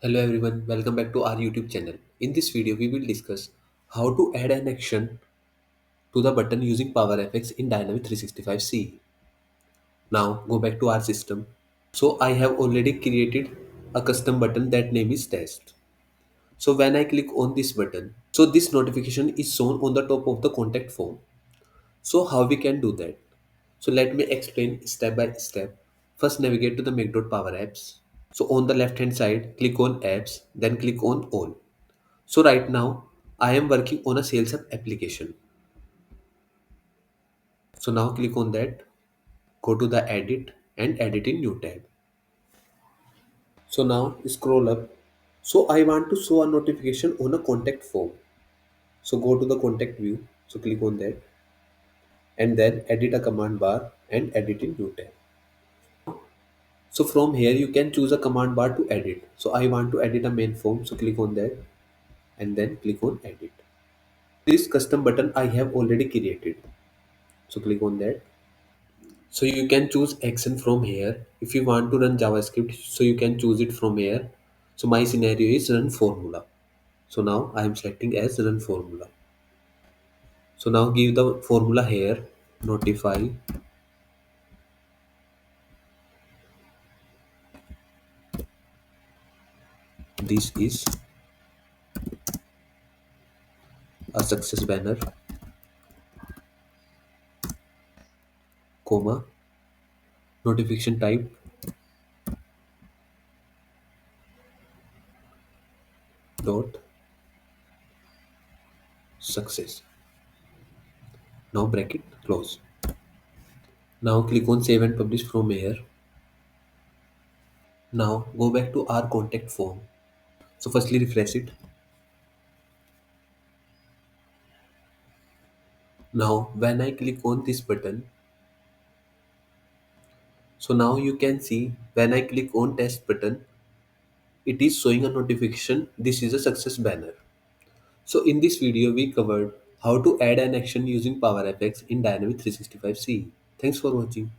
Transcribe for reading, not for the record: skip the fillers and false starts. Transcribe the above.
Hello everyone, welcome back to our YouTube channel. In this video, we will discuss how to add an action to the button using PowerFX in Dynamic 365 CE. Now go back to our system. So I have already created a custom button that name is test. So when I click on this button, so this notification is shown on the top of the contact form. So how we can do that? So let me explain step by step. First navigate to the Make.Power Apps. So on the left hand side, click on apps, then click on all. So right now I am working on a sales app application. So now click on that, go to the edit and edit in new tab. So now scroll up. So I want to show a notification on a contact form. So go to the contact view. So click on that and then edit a command bar and edit in new tab. So from here you can choose a command bar to edit. So I want to edit a main form. So click on that and then click on edit. This custom button I have already created. So click on that. So you can choose action from here. If you want to run JavaScript, so you can choose it from here. So my scenario is run formula. So now I am selecting as run formula. So now give the formula here, notify. This is a success banner, comma, notification type, dot, success. Now bracket close. Now click on save and publish from here. Now go back to our contact form. So firstly refresh it. Now when I click on this button, so now you can see when I click on test button, it is showing a notification. This is a success banner. So in this video, we covered how to add an action using PowerFX in Dynamic 365 CE. Thanks for watching.